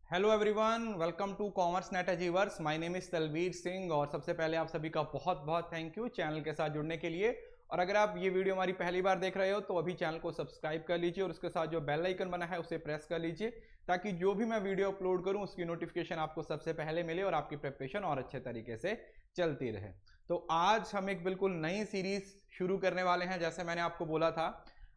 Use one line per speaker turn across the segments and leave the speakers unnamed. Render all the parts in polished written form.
Hello everyone, welcome to commerce net achievers. My name is Talveer Singh और सबसे पहले आप सभी का बहुत बहुत थैंक यू चैनल के साथ जुड़ने के लिए। और अगर आप ये वीडियो हमारी पहली बार देख रहे हो तो अभी चैनल को सब्सक्राइब कर लीजिए और उसके साथ जो बेल आइकन बना है उसे प्रेस कर लीजिए ताकि जो भी मैं वीडियो अपलोड करूं उसकी नोटिफिकेशन आपको सबसे पहले मिले और आपकी प्रिपरेशन और अच्छे तरीके से चलती रहे। तो आज हम एक बिल्कुल नई सीरीज शुरू करने वाले हैं। जैसे मैंने आपको बोला था,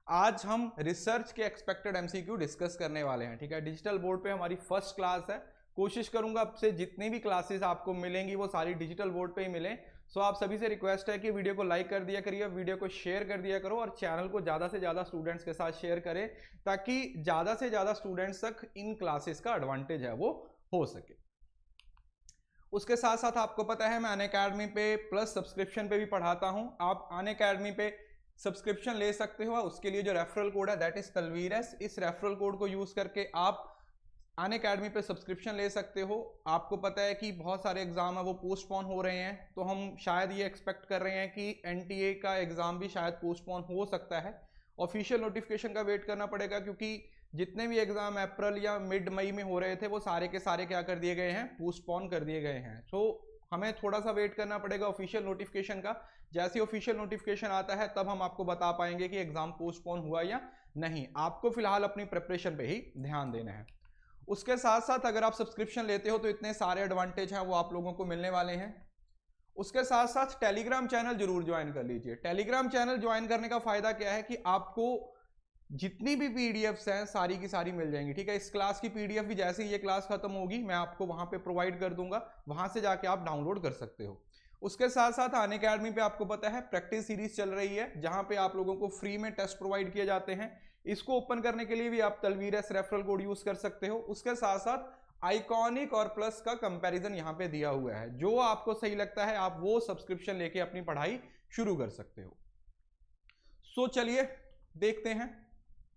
आज हम रिसर्च के एक्सपेक्टेड एमसीक्यू डिस्कस करने वाले हैं। ठीक है, डिजिटल बोर्ड पे हमारी फर्स्ट क्लास है। कोशिश करूंगा आपसे जितनी भी क्लासेस आपको मिलेंगी वो सारी डिजिटल बोर्ड पे ही मिलें। सो आप सभी से रिक्वेस्ट है कि वीडियो को लाइक कर दिया करिए, वीडियो को शेयर कर दिया करो और चैनल को ज़्यादा से ज़्यादा स्टूडेंट्स के साथ शेयर करें ताकि ज़्यादा से ज़्यादा स्टूडेंट्स तक इन क्लासेस का एडवांटेज है वो हो सके। उसके साथ साथ आपको पता है मैं अनअकैडमी पे प्लस सब्सक्रिप्शन पे भी पढ़ाता हूँ। आप अनअकैडमी पे सब्सक्रिप्शन ले सकते हो। उसके लिए जो रेफरल कोड है दैट इज तलवीरस, इस रेफरल कोड को यूज करके आप अनअकैडमी पे सब्सक्रिप्शन ले सकते हो। आपको पता है कि बहुत सारे एग्जाम है वो पोस्टपोन हो रहे हैं, तो हम शायद ये एक्सपेक्ट कर रहे हैं कि एनटीए का एग्जाम भी शायद पोस्टपोन हो सकता है। ऑफिशियल नोटिफिकेशन का वेट करना पड़ेगा क्योंकि जितने भी एग्जाम अप्रैल या मिड मई में हो रहे थे वो सारे के सारे क्या कर दिए गए हैं, पोस्टपोन कर दिए गए हैं। सो हमें थोड़ा सा वेट करना पड़ेगा ऑफिशियल नोटिफिकेशन का। जैसे ऑफिशियल नोटिफिकेशन आता है तब हम आपको बता पाएंगे कि एग्जाम पोस्टपोन हुआ या नहीं। आपको फिलहाल अपनी प्रिपरेशन पे ही ध्यान देना है। उसके साथ साथ अगर आप सब्सक्रिप्शन लेते हो तो इतने सारे एडवांटेज हैं वो आप लोगों को मिलने वाले हैं। उसके साथ साथ टेलीग्राम चैनल जरूर ज्वाइन कर लीजिए। टेलीग्राम चैनल ज्वाइन करने का फायदा क्या है कि आपको जितनी भी पीडीएफ्स हैं सारी की सारी मिल जाएंगी। ठीक है, इस क्लास की पीडीएफ भी जैसे ही ये क्लास खत्म होगी मैं आपको वहां पे प्रोवाइड कर दूंगा, वहां से जाके आप डाउनलोड कर सकते हो। उसके साथ साथ अनअकैडमी पे आपको पता है प्रैक्टिस सीरीज चल रही है जहां पे आप लोगों को फ्री में टेस्ट प्रोवाइड किए जाते हैं। इसको ओपन करने के लिए भी आप तलवीरस रेफरल कोड यूज कर सकते हो। उसके साथ साथ आइकॉनिक और प्लस का कंपैरिजन यहाँ पे दिया हुआ है। जो आपको सही लगता है आप वो सब्सक्रिप्शन लेके अपनी पढ़ाई शुरू कर सकते हो। सो चलिए देखते हैं।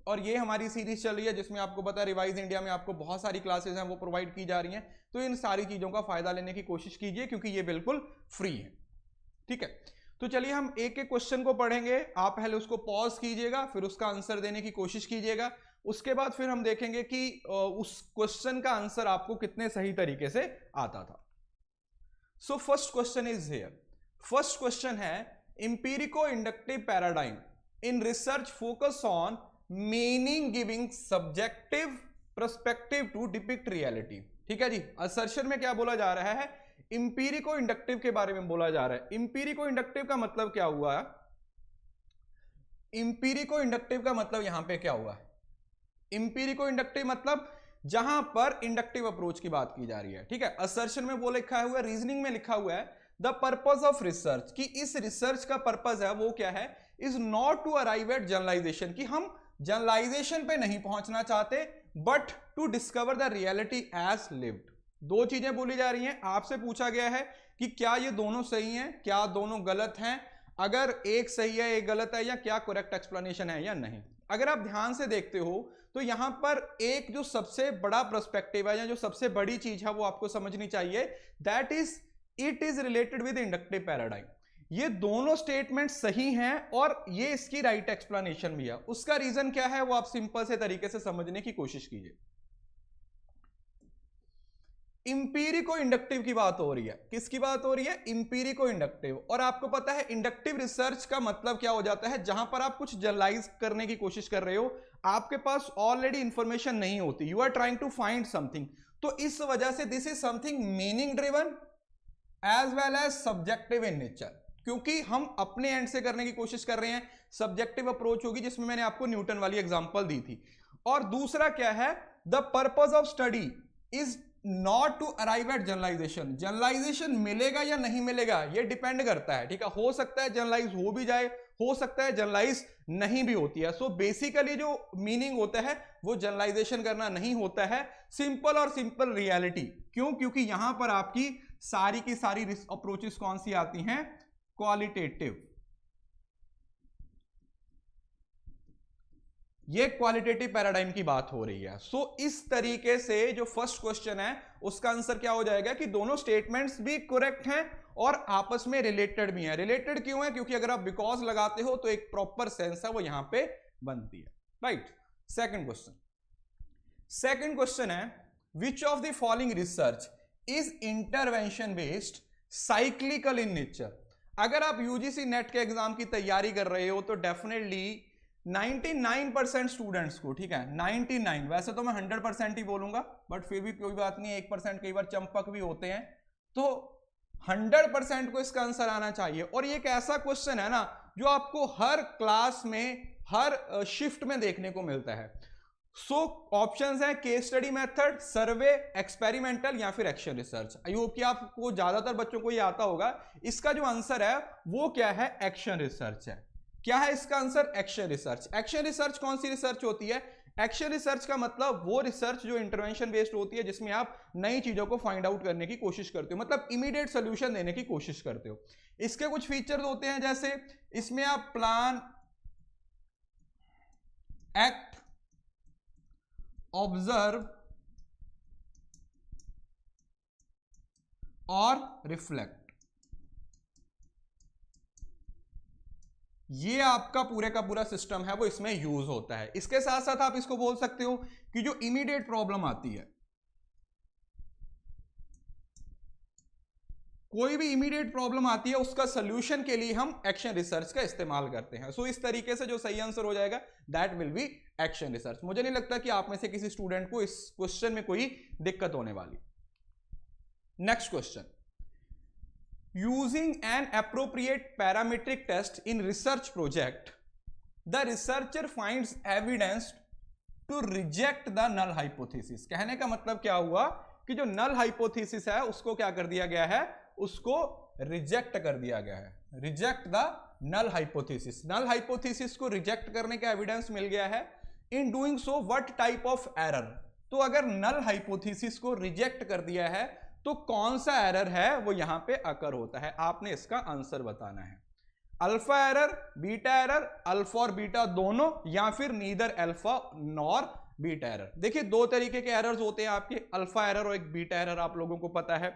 और ये हमारी सीरीज चल रही है जिसमें आपको पता है रिवाइज इंडिया में आपको बहुत सारी क्लासेस हैं वो प्रोवाइड की जा रही हैं। तो इन सारी चीजों का फायदा लेने की कोशिश कीजिए क्योंकि ये बिल्कुल फ्री है। ठीक है, तो चलिए हम एक एक क्वेश्चन को पढ़ेंगे। आप पहले उसको पॉज कीजिएगा, फिर उसका आंसर देने की कोशिश कीजिएगा। उसके बाद फिर हम देखेंगे कि उस क्वेश्चन का आंसर आपको कितने सही तरीके से आता था। So first question is here. First question है empirico inductive paradigm in research focus on meaning giving subjective perspective to depict reality. ठीक है जी, असर्शन में क्या बोला जा रहा है, इंपीरिको इंडक्टिव के बारे में बोला जा रहा है। इंपीरिको इंडक्टिव का मतलब क्या हुआ, इंपीरिको इंडक्टिव का मतलब यहां पे क्या हुआ, इंपीरिको इंडक्टिव मतलब जहां पर इंडक्टिव अप्रोच की बात की जा रही है। ठीक है, असर्शन में वो लिखा हुआ है, रीजनिंग में लिखा हुआ है द पर्पज ऑफ रिसर्च, कि इस रिसर्च का पर्पज है वो क्या है, is not to arrive at generalisation, कि हम जनरलाइजेशन पे नहीं पहुंचना चाहते but to discover the reality as lived. दो चीजें बोली जा रही हैं। आपसे पूछा गया है कि क्या ये दोनों सही हैं, क्या दोनों गलत हैं, अगर एक सही है एक गलत है, या क्या करेक्ट एक्सप्लेनेशन है या नहीं। अगर आप ध्यान से देखते हो तो यहां पर एक जो सबसे बड़ा पर्सपेक्टिव है या जो सबसे बड़ी चीज है वो आपको समझनी चाहिए, that is it is related with inductive paradigm. ये दोनों स्टेटमेंट सही हैं और ये इसकी राइट एक्सप्लेनेशन भी है। उसका रीजन क्या है वो आप सिंपल से तरीके से समझने की कोशिश कीजिए। इंपीरिको इंडक्टिव की बात हो रही है। किसकी बात हो रही है, इंपीरिको इंडक्टिव। और आपको पता है इंडक्टिव रिसर्च का मतलब क्या हो जाता है, जहां पर आप कुछ जनरलाइज करने की कोशिश कर रहे हो, आपके पास ऑलरेडी इंफॉर्मेशन नहीं होती, you are trying to find something. तो इस वजह से this is something meaning driven as well as subjective in nature, क्योंकि हम अपने एंड से करने की कोशिश कर रहे हैं। सब्जेक्टिव अप्रोच होगी जिसमें मैंने आपको न्यूटन वाली एग्जांपल दी थी। और दूसरा क्या है, the purpose of study is not to arrive at generalisation. Generalisation मिलेगा या नहीं मिलेगा ये डिपेंड करता है। ठीक है, हो सकता है जनरलाइज हो भी जाए, हो सकता है जनरलाइज नहीं भी होती है। सो बेसिकली जो मीनिंग होता है वो जनरलाइजेशन करना नहीं होता है, सिंपल और सिंपल रियलिटी। क्यों, क्योंकि यहां पर आपकी सारी की सारी अप्रोचेस कौन सी आती हैं, क्वालिटेटिव। ये क्वालिटेटिव पैराडाइम की बात हो रही है। सो इस तरीके से जो फर्स्ट क्वेश्चन है उसका आंसर क्या हो जाएगा कि दोनों स्टेटमेंट्स भी करेक्ट हैं और आपस में रिलेटेड भी हैं। रिलेटेड क्यों है, क्योंकि अगर आप बिकॉज लगाते हो तो एक प्रॉपर सेंस है वो यहां पे बनती है। राइट, सेकंड क्वेश्चन है विच of the following research is intervention based cyclical in nature. अगर आप यूजीसी नेट के एग्जाम की तैयारी कर रहे हो तो डेफिनेटली 99% स्टूडेंट्स को, ठीक है 99, वैसे तो मैं 100% ही बोलूंगा बट फिर भी कोई बात नहीं, 1% कई बार चंपक भी होते हैं, तो 100% को इसका आंसर आना चाहिए। और ये एक ऐसा क्वेश्चन है ना जो आपको हर क्लास में, हर शिफ्ट में देखने को मिलता है। सो ऑप्शंस हैं केस स्टडी मेथड, सर्वे, एक्सपेरिमेंटल या फिर एक्शन रिसर्च। आई होप कि आपको ज्यादातर बच्चों को ये आता होगा। इसका जो आंसर है वो क्या है, एक्शन रिसर्च है। क्या है इसका answer, action research. Action research कौन सी रिसर्च होती है, एक्शन रिसर्च का मतलब वो रिसर्च जो इंटरवेंशन बेस्ड होती है, जिसमें आप नई चीजों को फाइंड आउट करने की कोशिश करते हो, मतलब इमीडिएट सोल्यूशन देने की कोशिश करते हो। इसके कुछ फीचर्स होते हैं, जैसे इसमें आप प्लान, एक्ट, ऑब्जर्व और रिफ्लेक्ट, ये आपका पूरे का पूरा सिस्टम है वो इसमें यूज होता है। इसके साथ साथ आप इसको बोल सकते हो कि जो इमीडिएट प्रॉब्लम आती है, कोई भी इमीडिएट प्रॉब्लम आती है, उसका सॉल्यूशन के लिए हम एक्शन रिसर्च का इस्तेमाल करते हैं। सो इस तरीके से जो सही आंसर हो जाएगा that will B action research. मुझे नहीं लगता कि आप में से किसी स्टूडेंट को इस क्वेश्चन में कोई दिक्कत होने वाली। Next question, using an appropriate parametric test in research project, the researcher finds evidence to reject the null hypothesis। कहने का मतलब क्या हुआ कि जो null hypothesis है उसको क्या कर दिया गया है, उसको रिजेक्ट कर दिया गया है। Reject the null hypothesis। null hypothesis को रिजेक्ट करने का एविडेंस मिल गया है। in doing so what type of error, तो अगर null hypothesis को रिजेक्ट कर दिया है तो कौन सा एरर है वो यहां पे अकर होता है, आपने इसका आंसर बताना है। Alpha error, beta error, alpha और बीटा दोनों, या फिर neither alpha nor beta error. देखिए दो तरीके के एरर्स होते हैं आपके, अल्फा एरर और एक बीटा एरर, आप लोगों को पता है।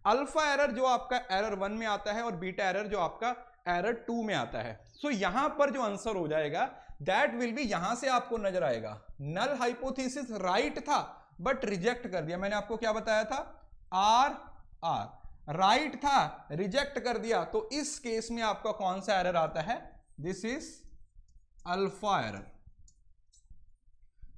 अल्फा एरर जो आपका एरर 1 में आता है और बीटा एरर जो आपका एरर 2 में आता है। सो यहां पर जो आंसर हो जाएगा दैट विल बी, यहां से आपको नजर आएगा नल हाइपोथेसिस राइट था बट रिजेक्ट कर दिया। मैंने आपको क्या बताया था, आर आर राइट था, रिजेक्ट कर दिया, तो इस केस में आपका कौन सा एरर आता है, दिस इज अल्फा एरर।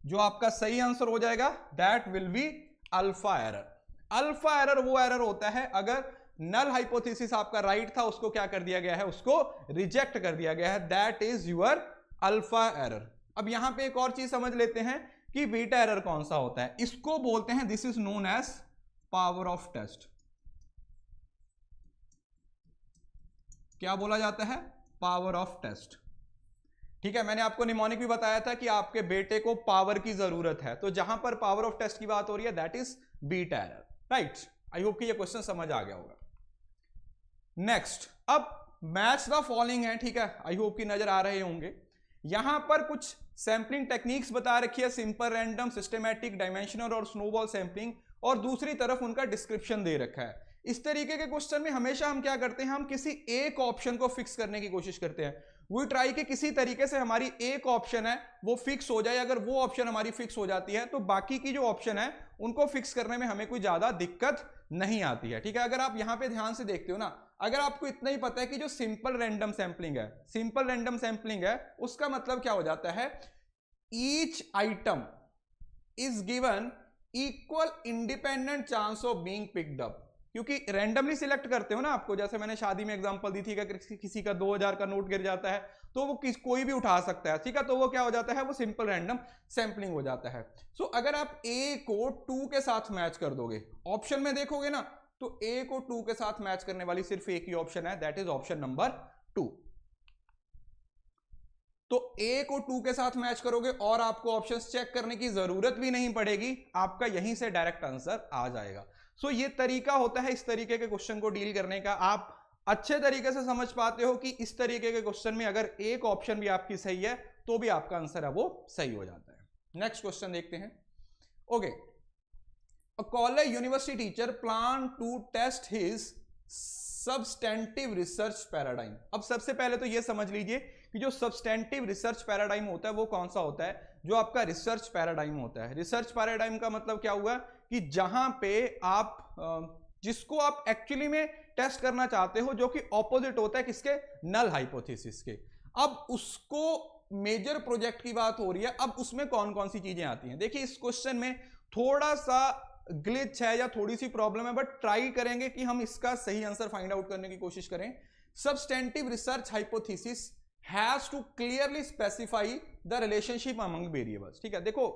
जो आपका सही आंसर हो जाएगा that will be alpha error. Alpha error वो एरर होता है अगर नल हाइपोथेसिस आपका राइट था, उसको क्या कर दिया गया है, उसको रिजेक्ट कर दिया गया है, that is your alpha error. अब यहां पे एक और चीज समझ लेते हैं कि बीटा एरर कौन सा होता है। इसको बोलते हैं, this is known as power of test. क्या बोला जाता है, पावर ऑफ टेस्ट। ठीक है, मैंने आपको निमोनिक भी बताया था कि आपके बेटे को पावर की जरूरत है, तो जहां पर पावर ऑफ टेस्ट की बात हो रही है that is beta error, right. I hope कि ये क्वेश्चन समझ आ गया होगा। नेक्स्ट, अब मैच द फॉलोइंग है, ठीक है, आई होप कि नजर आ रहे होंगे। यहां पर कुछ सैंपलिंग टेक्निक्स बता रखी है, सिंपल, रैंडम, सिस्टमैटिक, डायमेंशनल और स्नोबॉल सैंपलिंग, और दूसरी तरफ उनका डिस्क्रिप्शन दे रखा है। इस तरीके के क्वेश्चन में हमेशा हम क्या करते हैं, हम किसी एक ऑप्शन को फिक्स करने की कोशिश करते हैं। वी ट्राई कि किसी तरीके से हमारी एक ऑप्शन है वो फिक्स हो जाए। अगर वो ऑप्शन हमारी फिक्स हो जाती है तो बाकी की जो ऑप्शन है उनको फिक्स करने में हमें कोई ज्यादा दिक्कत नहीं आती है, ठीक है। अगर आप यहां पे ध्यान से देखते हो ना, अगर आपको इतना ही पता है कि जो सिंपल रैंडम सैंपलिंग है, सिंपल रैंडम सैंपलिंग है, उसका मतलब क्या हो जाता है, each item is given equal independent chance of being picked up. क्योंकि रैंडमली सिलेक्ट करते हो ना आपको, जैसे मैंने शादी में एग्जांपल दी थी, अगर किसी का 2000 का नोट गिर जाता है तो वो कोई भी उठा सकता है, ठीक है, तो वो क्या हो जाता है, वो सिंपल रैंडम सैंपलिंग हो जाता है। सो अगर आप ए को 2 के साथ मैच कर दोगे, ऑप्शन में देखोगे ना, तो ए को 2 के साथ मैच करने वाली सिर्फ एक ही ऑप्शन है, दैट इज ऑप्शन नंबर 2। तो ए को 2 के साथ मैच करोगे और आपको ऑप्शंस चेक करने की जरूरत भी नहीं पड़ेगी, आपका यहीं से डायरेक्ट आंसर आ जाएगा। सो ये तरीका होता है इस तरीके के क्वेश्चन को डील करने का। आप अच्छे तरीके से समझ पाते हो कि इस तरीके के क्वेश्चन में अगर एक ऑप्शन भी आपकी सही है तो भी आपका आंसर है वो सही हो जाता है। नेक्स्ट क्वेश्चन देखते हैं। Okay, a college university teacher plan to test his substantive research paradigm. अब सबसे पहले तो ये समझ लीजिए कि जो सब्सटेंटिव रिसर्च पैराडाइम होता है वो कौन सा होता है, जो आपका रिसर्च पैराडाइम होता है। रिसर्च पैराडाइम का मतलब क्या हुआ कि जहां पे आप जिसको आप एक्चुअली में टेस्ट करना चाहते हो, जो कि ऑपोजिट होता है किसके, नल हाइपोथेसिस के। अब उसको मेजर प्रोजेक्ट की बात हो रही है, अब उसमें कौन कौन सी चीजें आती हैं। देखिए इस क्वेश्चन में थोड़ा सा ग्लिच है या थोड़ी सी प्रॉब्लम है, बट ट्राई करेंगे कि हम इसका सही आंसर फाइंड आउट करने की कोशिश करें। Substantive research hypothesis has to clearly specify the relationship among variables. ठीक है, देखो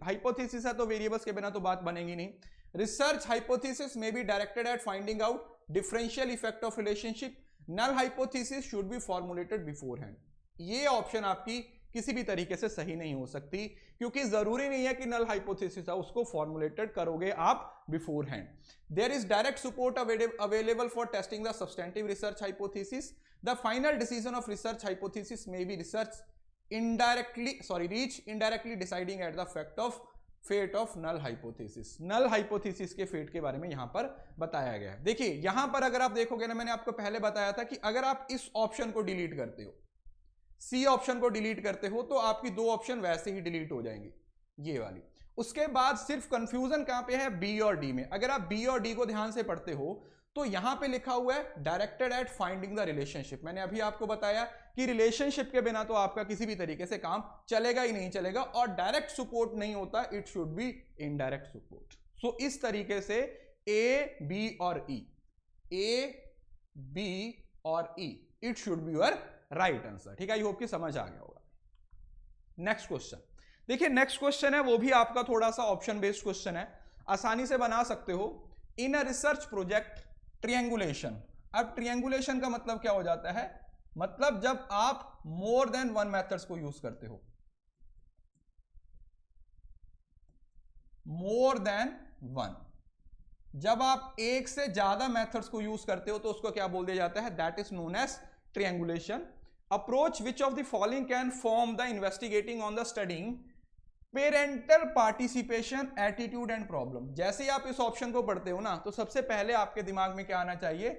हाइपोथेसिस है तो वेरिएबल्स के बिना तो बात बनेगी नहीं। Research hypothesis may be directed at finding out differential effect of relationship. Null hypothesis should be formulated beforehand. ये ऑप्शन आपकी किसी भी तरीके से सही नहीं हो सकती, क्योंकि जरूरी नहीं है कि नल हाइपोथेसिस है उसको फॉर्मुलेटेड करोगे आप beforehand. There is direct support available for testing the substantive research hypothesis. The final decision of research hypothesis may be research indirectly deciding at the fate of null hypothesis. Null hypothesis के fate के बारे में यहां पर बताया गया है। देखिए यहां पर अगर आप देखोगे ना, मैंने आपको पहले बताया था कि अगर आप इस ऑप्शन को डिलीट करते हो, सी ऑप्शन को डिलीट करते हो, तो आपकी दो ऑप्शन वैसे ही डिलीट हो जाएंगी, ये वाली। उसके बाद सिर्फ कंफ्यूजन कहां पे है, बी और डी में। अगर आप बी और डी को ध्यान से पढ़ते हो तो यहां पे लिखा हुआ है directed at finding the relationship. मैंने अभी आपको बताया कि रिलेशनशिप के बिना तो आपका किसी भी तरीके से काम चलेगा ही नहीं चलेगा, और डायरेक्ट सपोर्ट नहीं होता, it should be indirect support. So इस तरीके से ए बी और ई, ए बी और E, it should be your right answer. ठीक है, आई होप कि समझ आ गया होगा। नेक्स्ट क्वेश्चन देखिए, नेक्स्ट क्वेश्चन है वो भी आपका थोड़ा सा ऑप्शन बेस्ड क्वेश्चन है, आसानी से बना सकते हो। इन अ रिसर्च प्रोजेक्ट ट्रिएंगुलेशन। अब ट्रिएंगुलेशन का मतलब क्या हो जाता है, मतलब जब आप मोर देन वन मेथड्स को यूज करते हो, मोर देन वन, जब आप एक से ज्यादा मेथड्स को यूज करते हो तो उसको क्या बोल दिया जाता है, that is known as triangulation. Approach which of the following can form the investigating on the studying parental participation attitude and problem. जैसे ही आप इस ऑप्शन को पढ़ते हो ना, तो सबसे पहले आपके दिमाग में क्या आना चाहिए,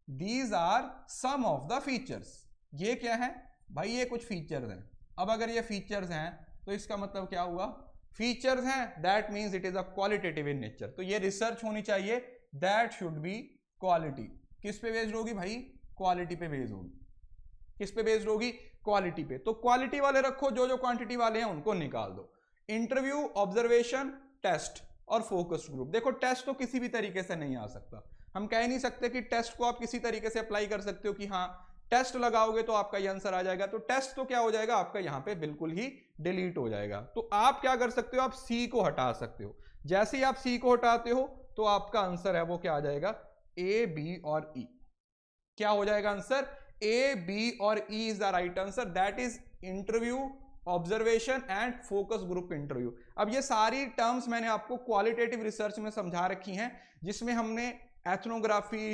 these are some of the features. ये क्या है भाई, ये कुछ फीचर्स हैं। अब अगर ये फीचर्स हैं तो इसका मतलब क्या हुआ, फीचर्स हैं, that means it is a qualitative in nature. तो ये रिसर्च होनी चाहिए, दैट शुड बी क्वालिटी। किस पे बेस्ड होगी भाई, क्वालिटी पे बेस्ड होगी। किस पे बेस्ड होगी, क्वालिटी पे। तो क्वालिटी वाले रखो, जो जो क्वांटिटी वाले हैं उनको निकाल दो। इंटरव्यू, ऑब्जर्वेशन, टेस्ट और फोकस ग्रुप। देखो टेस्ट तो किसी भी तरीके से नहीं आ सकता, हम कह नहीं सकते कि टेस्ट को आप किसी तरीके से अप्लाई कर सकते हो कि हाँ टेस्ट लगाओगे तो आपका ये आंसर आ जाएगा। तो टेस्ट तो क्या हो जाएगा आपका यहां पे बिल्कुल ही डिलीट हो जाएगा। तो आप क्या कर सकते हो, आप सी को हटा सकते हो। जैसे ही आप सी को हटाते हो तो आपका आंसर है वो क्या आ जाएगा, ए बी और ई। क्या हो जाएगा आंसर, ए बी और E is the right answer, that is interview, observation and focus group interview. अब ये सारी टर्म्स मैंने आपको क्वालिटेटिव रिसर्च में समझा रखी हैं, जिसमें हमने ethnography,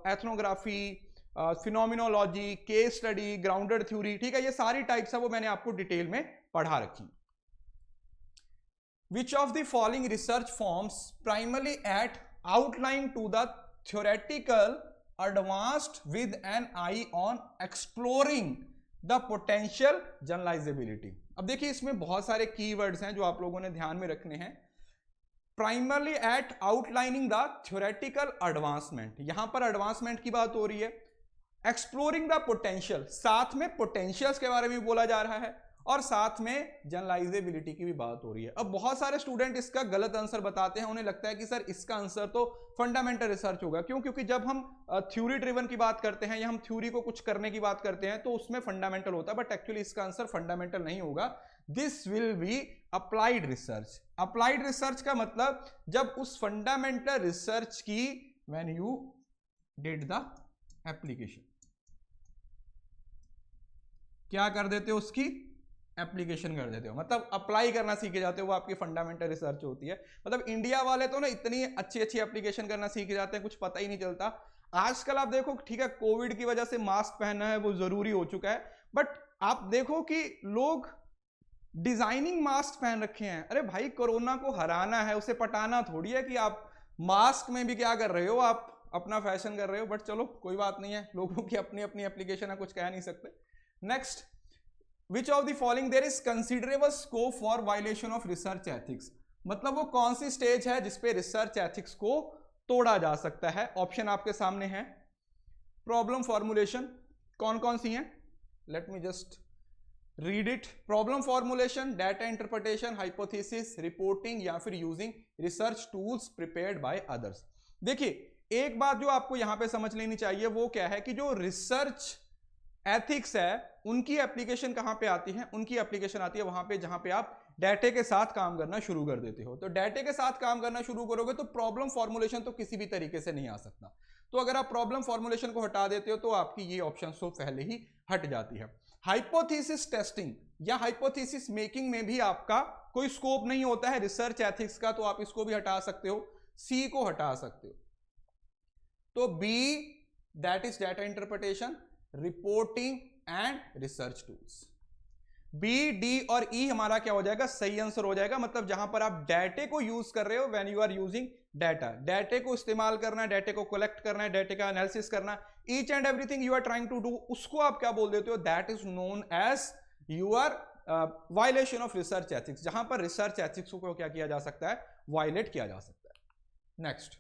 ethnography, phenomenology, case study, grounded theory, ठीक है, ये सारी टाइप्स है वो मैंने आपको डिटेल में पढ़ा रखी। Which of the following research forms primarily at outline to the theoretical advanced with an eye on exploring the potential generalizability। अब देखिए इसमें बहुत सारे कीवर्ड्स हैं जो आप लोगों ने ध्यान में रखने हैं। Primarily at outlining the theoretical advancement, यहां पर एडवांसमेंट की बात हो रही है। एक्सप्लोरिंग द पोटेंशियल, साथ में पोटेंशियल्स के बारे में बोला जा रहा है, और साथ में जनरलाइजेबिलिटी की भी बात हो रही है। अब बहुत सारे स्टूडेंट इसका गलत आंसर बताते हैं, उन्हें लगता है कि सर इसका आंसर तो फंडामेंटल रिसर्च होगा। क्यों, क्योंकि जब हम थ्योरी ड्रिवन की बात करते हैं या हम थ्योरी को कुछ करने की बात करते हैं तो उसमें फंडामेंटल होता है, बट एक्चुअली इसका आंसर फंडामेंटल नहीं होगा। This will be applied research. Applied research का मतलब जब उस फंडामेंटल रिसर्च की when you did the application, क्या कर देते हो, उसकी एप्लीकेशन कर देते हो, मतलब अप्लाई करना सीख जाते हो, वो आपकी फंडामेंटल रिसर्च होती है। मतलब इंडिया वाले तो ना इतनी अच्छी अच्छी एप्लीकेशन करना सीख जाते हैं, कुछ पता ही नहीं चलता। आजकल आप देखो, ठीक है कोविड की वजह से मास्क पहनना है वो जरूरी हो चुका है, बट आप देखो कि लोग डिजाइनिंग मास्क पहन रखे हैं। अरे भाई कोरोना को हराना है, उसे पटाना थोड़ी है कि आप मास्क में भी क्या कर रहे हो, आप अपना फैशन कर रहे हो। बट चलो कोई बात नहीं है, लोगों की अपनी अपनी एप्लीकेशन है, कुछ कह नहीं सकते। Next, which of the following there is considerable scope for violation of research ethics, मतलब वो कौन सी स्टेज है जिसपे रिसर्च एथिक्स को तोड़ा जा सकता है। ऑप्शन आपके सामने है। प्रॉब्लम फॉर्मुलेशन, कौन कौन सी हैं, let me just read it. Problem formulation, data interpretation, hypothesis, reporting या फिर using research tools prepared by others. देखिए एक बात जो आपको यहां पे समझ लेनी चाहिए वो क्या है कि जो रिसर्च एथिक्स है उनकी एप्लीकेशन कहां पे आती है, उनकी एप्लीकेशन आती है वहां पे जहां पे आप डाटे के साथ काम करना शुरू कर देते हो। तो डाटे के साथ काम करना शुरू करोगे तो प्रॉब्लम फॉर्मुलेशन तो किसी भी तरीके से नहीं आ सकता। तो अगर आप प्रॉब्लम फॉर्मुलेशन को हटा देते हो तो आपकी ये ऑप्शन तो पहले ही हट जाती है। हाइपोथेसिस टेस्टिंग या हाइपोथेसिस मेकिंग में भी आपका कोई स्कोप नहीं होता है रिसर्च एथिक्स का, तो आप इसको भी हटा सकते हो, सी को हटा सकते हो। तो B that is data interpretation, reporting and research tools. B, D और ई हमारा क्या हो जाएगा, सही आंसर हो जाएगा। मतलब जहां पर आप डाटे को यूज कर रहे हो, when you are using data, डाटे को इस्तेमाल करना है, डाटे को कलेक्ट करना है, डाटे का एनालिसिस करना, each and everything you are trying to do, उसको आप क्या बोल देते हो, that is known as your violation of research ethics, जहां पर रिसर्च एथिक्स को क्या किया जा सकता है, वायलेट किया जा सकता है। Next,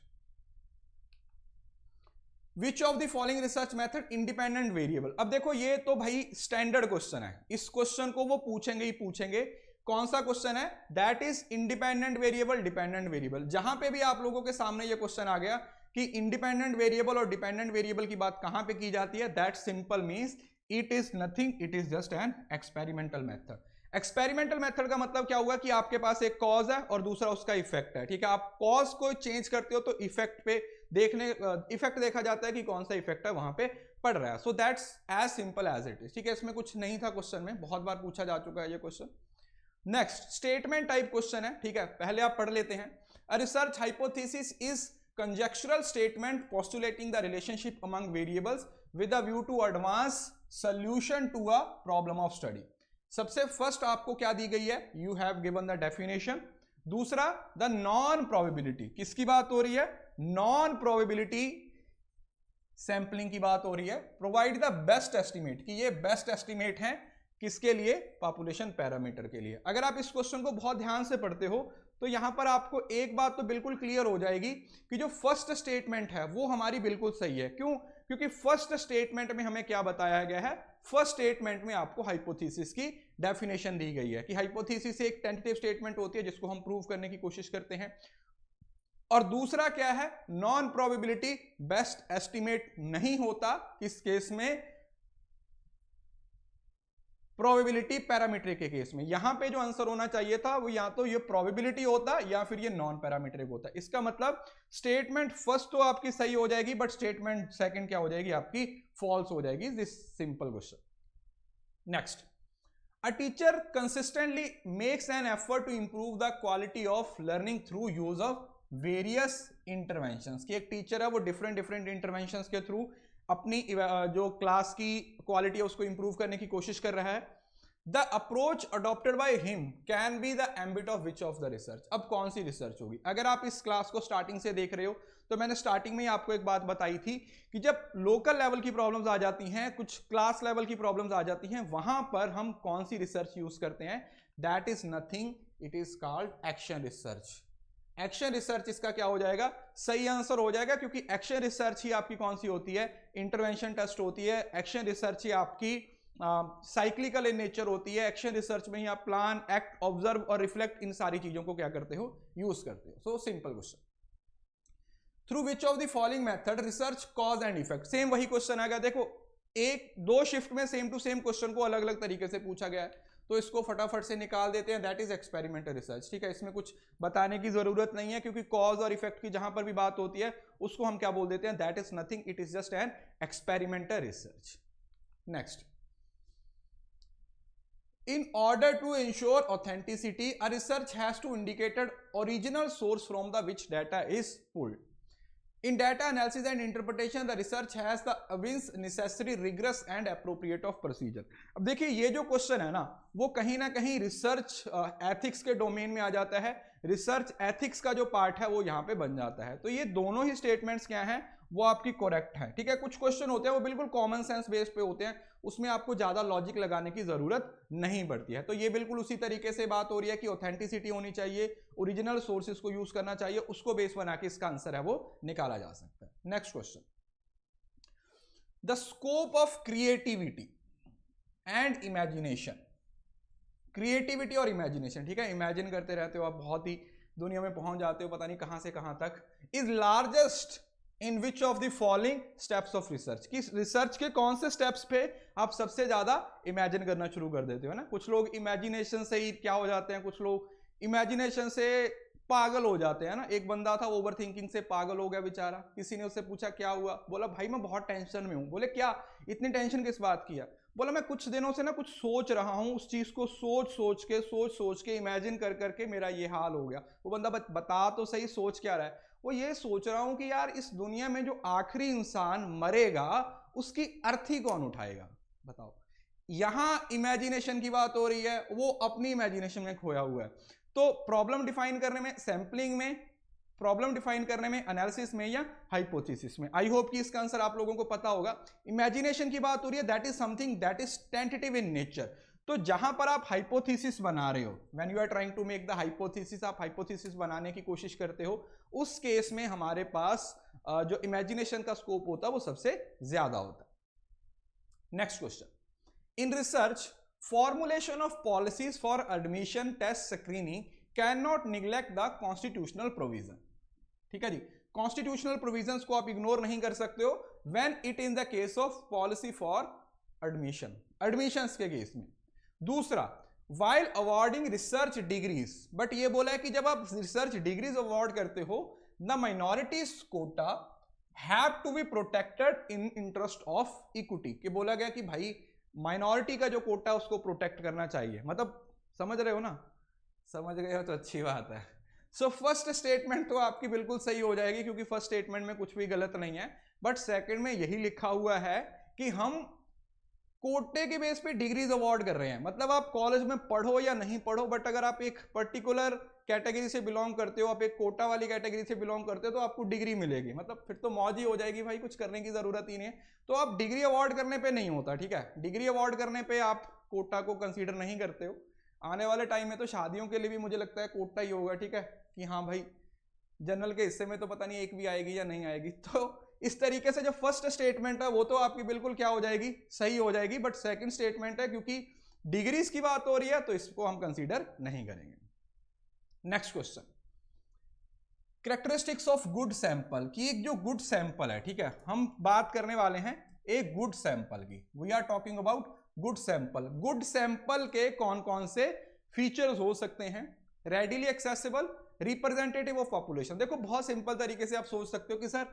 which of the following research method independent variable. अब देखो ये तो भाई स्टैंडर्ड क्वेश्चन है, इस क्वेश्चन को वो पूछेंगे ही पूछेंगे। कौन सा क्वेश्चन है, that is independent variable, dependent variable. जहां पे भी आप लोगों के सामने ये क्वेश्चन आ गया कि इंडिपेंडेंट वेरिएबल और डिपेंडेंट वेरिएबल की बात कहां पे की जाती है, that simple means it is nothing, it is just an experimental method. Experimental method का मतलब क्या हुआ कि आपके पास एक कॉज है और दूसरा उसका इफेक्ट है, ठीक है। आप कॉज को चेंज करते हो तो इफेक्ट पे इफेक्ट देखा जाता है कि कौन सा इफेक्ट है वहां पे पड़ रहा है। So that's as simple as it is, ठीक है। इसमें कुछ नहीं था क्वेश्चन में, बहुत बार पूछा जा चुका है ये question. Next, statement type question है, ठीक है, पहले आप पढ़ लेते हैं। A research hypothesis is conjectural statement postulating the relationship among variables with a view to advance solution to a problem of study। सबसे फर्स्ट आपको क्या दी गई है, you have given the definition. दूसरा, द नॉन प्रोबेबिलिटी, किसकी बात हो रही है, नॉन प्रोबेबिलिटी सैंपलिंग की बात हो रही है। प्रोवाइड द बेस्ट एस्टिमेट, कि ये बेस्ट एस्टिमेट है किसके लिए, पॉपुलेशन पैरामीटर के लिए। अगर आप इस क्वेश्चन को बहुत ध्यान से पढ़ते हो तो यहां पर आपको एक बात तो बिल्कुल क्लियर हो जाएगी कि जो फर्स्ट स्टेटमेंट है वो हमारी बिल्कुल सही है। क्यों, क्योंकि फर्स्ट स्टेटमेंट में हमें क्या बताया गया है, फर्स्ट स्टेटमेंट में आपको हाइपोथेसिस की डेफिनेशन दी गई है कि हाइपोथेसिस एक टेंटेटिव स्टेटमेंट होती है जिसको हम प्रूव करने की कोशिश करते हैं। और दूसरा क्या है, नॉन प्रोबेबिलिटी, बेस्ट एस्टिमेट नहीं होता किस केस में, प्रोबेबिलिटी पैरामीट्रिक के केस में। यहां पे जो आंसर होना चाहिए था वो या तो ये प्रोबेबिलिटी होता या फिर ये नॉन पैरामीट्रिक होता। इसका मतलब स्टेटमेंट फर्स्ट तो आपकी सही हो जाएगी बट स्टेटमेंट सेकंड क्या हो जाएगी, आपकी फॉल्स हो जाएगी। This simple question. Next, a teacher consistently makes an effort to improve the quality of learning through use of various interventions. कि एक टीचर है वो डिफरेंट इंटरवेंशंस के थ्रू अपनी जो क्लास की क्वालिटी है उसको इंप्रूव करने की कोशिश कर रहा है। The approach adopted by him can be the ambit of which of the research. अब कौन सी रिसर्च होगी, अगर आप इस क्लास को स्टार्टिंग से देख रहे हो तो मैंने स्टार्टिंग में ही आपको एक बात बताई थी कि जब लोकल लेवल की प्रॉब्लम्स आ जाती हैं, कुछ क्लास लेवल की प्रॉब्लम्स आ जाती हैं, वहां पर हम कौन सी रिसर्च यूज करते हैं, that is nothing, it is called action research. Action research इसका क्या हो जाएगा, सही आंसर हो जाएगा, क्योंकि एक्शन रिसर्च ही आपकी कौन सी होती है, इंटरवेंशन टेस्ट होती है। एक्शन रिसर्च ही आपकी साइक्लिकल इन नेचर होती है। एक्शन रिसर्च में ही आप प्लान, एक्ट, ऑब्जर्व और रिफ्लेक्ट, इन सारी चीजों को क्या करते हो, यूज करते हो। So simple question. Through which of the following method research cause and effect, same वही क्वेश्चन आएगा। देखो एक दो शिफ्ट में सेम टू सेम क्वेश्चन को अलग अलग तरीके से पूछा गया है, तो इसको फटाफट से निकाल देते हैं। दैट इज एक्सपेरिमेंटल रिसर्च, ठीक है। इसमें कुछ बताने की जरूरत नहीं है, क्योंकि कॉज और इफेक्ट की जहां पर भी बात होती है उसको हम क्या बोल देते हैं, that is nothing, it is just an experimental research. Next, in order to ensure authenticity a research has to indicated original source from the which data is pulled. In data analysis and interpretation the research has the evince necessary rigorous and appropriate of procedure। अब देखिए ये जो question है ना वो कहीं ना कहीं रिसर्च एथिक्स के डोमेन में आ जाता है। रिसर्च एथिक्स का जो पार्ट है वो यहाँ पे बन जाता है। तो ये दोनों ही स्टेटमेंट्स क्या हैं, वो आपकी करेक्ट है, ठीक है। कुछ क्वेश्चन होते हैं वो बिल्कुल कॉमन सेंस बेस पे होते हैं, उसमें आपको ज्यादा लॉजिक लगाने की जरूरत नहीं पड़ती है। तो ये बिल्कुल उसी तरीके से बात हो रही है कि ऑथेंटिसिटी होनी चाहिए, ओरिजिनल सोर्सेज को यूज करना चाहिए, उसको बेस बना के इसका आंसर है वो निकाला जा सकता है। Next question, the scope of creativity and imagination. Creativity और इमेजिनेशन, ठीक है, इमेजिन करते रहते हो आप, बहुत ही दुनिया में पहुंच जाते हो पता नहीं कहां से कहां तक। Is largest in which of the following steps of research, कि रिसर्च के कौन से स्टेप्स पे आप सबसे ज्यादा इमेजिन करना शुरू कर देते हो ना। कुछ लोग इमेजिनेशन से ही क्या हो जाते हैं, कुछ लोग इमेजिनेशन से पागल हो जाते हैं ना। एक बंदा था ओवर थिंकिंग से पागल हो गया बेचारा, किसी ने उससे पूछा क्या हुआ, बोला भाई मैं बहुत टेंशन में हूं। बोले क्या, इतनी टेंशन किस बात की है? बोला मैं कुछ दिनों से ना कुछ सोच रहा हूं, उस चीज को सोच सोच के इमेजिन कर करके मेरा ये हाल हो गया। वो बंदा बता तो सही सोच क्या रहा है, वो ये सोच रहा हूं कि यार इस दुनिया में जो आखिरी इंसान मरेगा उसकी अर्थी कौन उठाएगा, बताओ। यहां इमेजिनेशन की बात हो रही है, वो अपनी इमेजिनेशन में खोया हुआ है। तो प्रॉब्लम डिफाइन करने में, सैंपलिंग में, प्रॉब्लम डिफाइन करने में, एनालिसिस में या हाइपोथेसिस में, आई होप कि इसका आंसर आप लोगों को पता होगा। इमेजिनेशन की बात हो रही है, that is something that is tentative in nature. तो जहां पर आप हाइपोथेसिस बना रहे हो, when you are trying to make the hypothesis, आप हाइपोथेसिस बनाने की कोशिश करते हो, उस केस में हमारे पास जो इमेजिनेशन का स्कोप होता है वो सबसे ज्यादा होता है। Next question, in research formulation of policies for admission test screening cannot neglect the constitutional provision, ठीक है जी। कॉन्स्टिट्यूशनल प्रोविजंस को आप इग्नोर नहीं कर सकते हो when it in the case of policy for admission, admissions के केस में। दूसरा, while awarding research degrees, but ये बोला है कि जब आप रिसर्च डिग्रीज अवॉर्ड करते हो, the minorities quota have to be protected in interest of equity, कि बोला गया कि भाई माइनॉरिटी का जो कोटा उसको प्रोटेक्ट करना चाहिए। मतलब समझ रहे हो ना, समझ गए हो तो अच्छी बात है। सो फर्स्ट स्टेटमेंट तो आपकी बिल्कुल सही हो जाएगी क्योंकि फर्स्ट स्टेटमेंट में कुछ भी गलत नहीं है, बट सेकंड में यही लिखा हुआ है कि हम कोटे के बेस पे डिग्रीज अवार्ड कर रहे हैं। मतलब आप कॉलेज में पढ़ो या नहीं पढ़ो, बट अगर आप एक पर्टिकुलर कैटेगरी से बिलोंग करते हो, आप एक कोटा वाली कैटेगरी से बिलोंग करते हो, तो आपको डिग्री मिलेगी। मतलब फिर तो मौज ही हो जाएगी भाई, कुछ करने की जरूरत ही नहीं है। तो आप डिग्री अवार्ड करने पे नहीं होता, ठीक है। डिग्री अवार्ड करने पे आप कोटा को कंसीडर नहीं करते हो। आने वाले टाइम में तो शादियों के लिए भी मुझे लगता है कोटा ही होगा, ठीक है, कि हाँ भाई जनरल के हिस्से में तो पता नहीं एक भी आएगी या नहीं आएगी। तो इस तरीके से जो फर्स्ट स्टेटमेंट है वो तो आपकी बिल्कुल क्या हो जाएगी, सही हो जाएगी, बट सेकंड स्टेटमेंट है क्योंकि डिग्रीज की बात हो रही है तो इसको हम कंसीडर नहीं करेंगे। Next question, characteristics of good sample, की एक जो गुड सैंपल है, ठीक है, हम बात करने वाले हैं एक गुड सैंपल की। We are talking about good sample. Good sample के कौन कौन से फीचर्स हो सकते हैं? Readily accessible, representative of population. देखो बहुत सिंपल तरीके से आप सोच सकते हो कि सर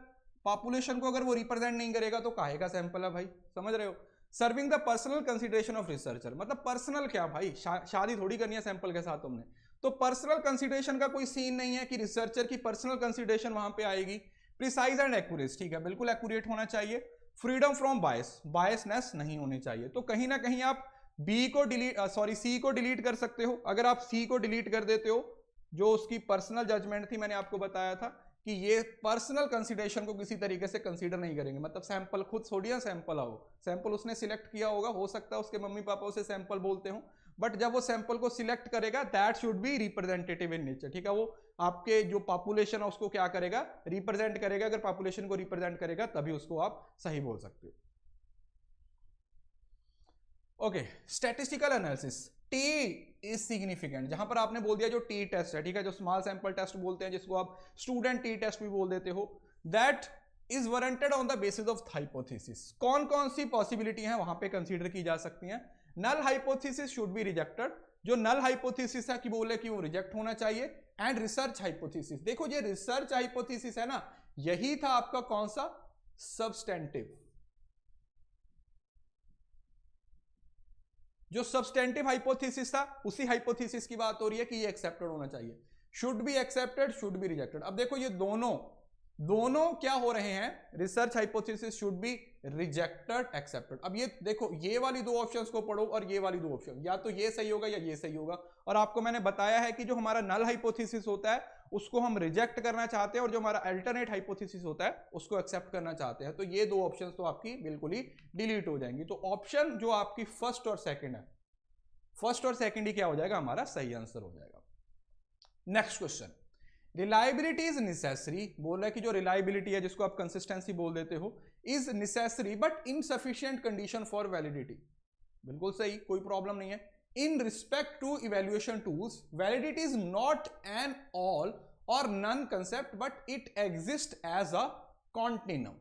पॉपुलेशन को अगर वो रिप्रेजेंट नहीं करेगा तो काहे का सैंपल है भाई, समझ रहे हो। Serving the personal consideration of researcher, मतलब पर्सनल क्या भाई, शादी थोड़ी करनी है सैंपल के साथ तुमने, तो पर्सनल कंसिडरेशन का कोई सीन नहीं है कि रिसर्चर की पर्सनल कंसिडरेशन वहां पे आएगी। प्रिसाइज एंड एक्यूरेट, ठीक है, बिल्कुल एक्यूरेट होना चाहिए। फ्रीडम फ्रॉम बायस, बायसनेस नहीं होनी चाहिए। तो कहीं ना कहीं आप बी को डिलीट, सी को डिलीट कर सकते हो। अगर आप सी को डिलीट कर देते हो, जो उसकी पर्सनल जजमेंट थी, मैंने आपको बताया था कि ये पर्सनल कंसिडरेशन को किसी तरीके से कंसीडर नहीं करेंगे। मतलब सैंपल खुद थोड़ी ना सैंपल आओ, सैंपल उसने सिलेक्ट किया होगा, हो सकता है उसके मम्मी पापा उसे सैंपल बोलते हो, बट जब वो सैंपल को सिलेक्ट करेगा that should be representative in nature, ठीक है। वो आपके जो पॉपुलेशन है उसको क्या करेगा, रिप्रेजेंट करेगा। अगर पॉपुलेशन को रिप्रेजेंट करेगा तभी उसको आप सही बोल सकते हो। Okay, statistical analysis, T is significant, जहां पर आपने बोल दिया जो टी टेस्ट है, ठीक है, जो स्मॉल सैंपल टेस्ट बोलते हैं, जिसको आप स्टूडेंट टी टेस्ट भी बोल देते हो, that is warranted on the basis of hypothesis. कौन कौन सी पॉसिबिलिटी है वहां पे कंसीडर की जा सकती हैं? Null hypothesis should be rejected, जो नल हाइपोथेसिस है कि बोले कि वो रिजेक्ट होना चाहिए। एंड रिसर्च हाइपोथेसिस, देखो ये रिसर्च हाइपोथेसिस है ना, यही था आपका कौन सा, सब्सटेंटिव। जो सब्सटेंटिव हाइपोथेसिस था उसी हाइपोथेसिस की बात हो रही है कि ये एक्सेप्टेड होना चाहिए। Should be accepted, should be rejected. अब देखो ये दोनों दोनों क्या हो रहे हैं, research hypothesis should be rejected accepted. अब ये देखो, ये वाली दो ऑप्शंस को पढ़ो और ये वाली दो ऑप्शन, या तो ये सही होगा या ये सही होगा। और आपको मैंने बताया है कि जो हमारा नल हाइपोथेसिस होता है उसको हम रिजेक्ट करना चाहते हैं, और जो हमारा अल्टरनेट हाइपोथेसिस होता है उसको एक्सेप्ट करना चाहते हैं। तो ये दो ऑप्शंस तो आपकी बिल्कुल ही डिलीट हो जाएंगी। तो ऑप्शन जो आपकी फर्स्ट और सेकंड है, फर्स्ट और सेकंड ही क्या हो जाएगा, हमारा सही आंसर हो जाएगा। Next question, reliability is necessary. बोल रहा है कि जो रिलायबिलिटी है, जिसको आप कंसिस्टेंसी बोल देते हो, is necessary but insufficient condition for validity. बिल्कुल सही, कोई प्रॉब्लम नहीं है। In respect to evaluation tools, validity is not an all or none concept but it exist as a continuum.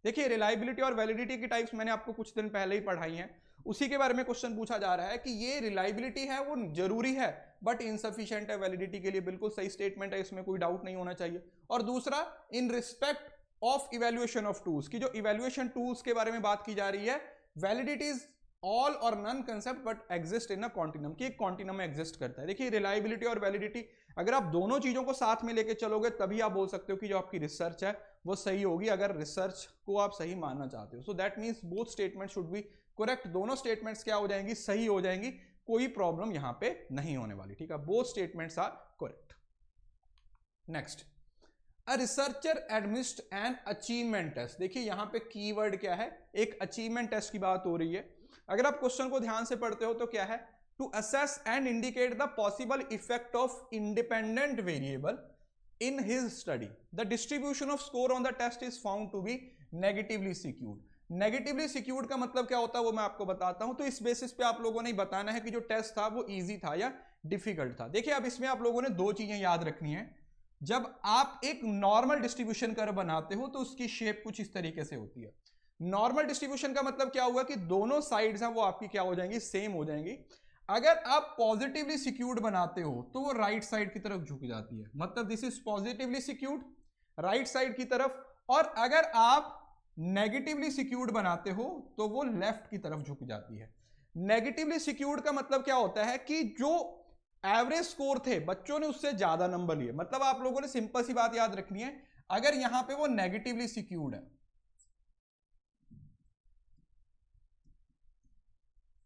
देखिए, रिलायबिलिटी और वैलिडिटी की टाइप्स मैंने आपको कुछ दिन पहले ही पढ़ाई हैं, उसी के बारे में क्वेश्चन पूछा जा रहा है कि ये रिलायबिलिटी है वो जरूरी है बट इनसफिशिएंट है वैलिडिटी के लिए। बिल्कुल सही स्टेटमेंट है, इसमें कोई डाउट नहीं होना चाहिए। और दूसरा, in respect of evaluation of tools, की जो इवैल्यूएशन टूल्स के बारे में बात की जा रही है, validity is all or none concept but exist in a continuum, कि एक कॉन्टिन्यूम में एग्जिस्ट करता है। देखिए, रिलायबिलिटी और वैलिडिटी अगर आप दोनों चीजों को साथ में लेके चलोगे तभी आप बोल सकते हो कि जो आपकी रिसर्च है वो सही होगी, अगर रिसर्च को आप सही मानना चाहते हो। सो that means both statement should be correct. दोनों स्टेटमेंट्स क्या हो जाएंगी, सही हो जाएंगी, कोई प्रॉब्लम यहां पे नहीं होने वाली। ठीक है, both statements are correct. Next, a researcher administer an achievement test. देखिए यहां पे कीवर्ड क्या है, एक अचीवमेंट टेस्ट की बात हो रही है। अगर आप क्वेश्चन को ध्यान से पढ़ते हो तो क्या है, to assess and indicate the possible effect of independent variable in his study, the distribution of score on the test is found to be negatively skewed. Negatively skewed का मतलब क्या होता है वो मैं आपको बताता हूं। तो इस बेसिस पे आप लोगों ने बताना है कि जो टेस्ट था वो इजी था या डिफिकल्ट था। देखिए, अब इसमें आप लोगों ने दो चीजें याद रखनी है। जब आप एक नॉर्मल डिस्ट्रीब्यूशन कर्व बनाते हो तो उसकी शेप कुछ इस तरीके से होती है। नॉर्मल डिस्ट्रीब्यूशन का मतलब क्या हुआ कि दोनों साइड्स हैं वो आपकी क्या हो जाएंगी, सेम हो जाएंगी। अगर आप पॉजिटिवली सिक्यूर्ड बनाते हो तो वो राइट साइड की तरफ झुक जाती है, मतलब this is positively skewed, right side की तरफ। और अगर आप नेगेटिवली सिक्यूर्ड बनाते हो तो वो लेफ्ट की तरफ झुक जाती है। नेगेटिवली सिक्यूर्ड का मतलब क्या होता है कि जो एवरेज स्कोर थे बच्चों ने उससे ज्यादा नंबर लिए। मतलब आप लोगों ने सिंपल सी बात याद रखनी है, अगर यहां पे वो नेगेटिवली सिक्यूर्ड है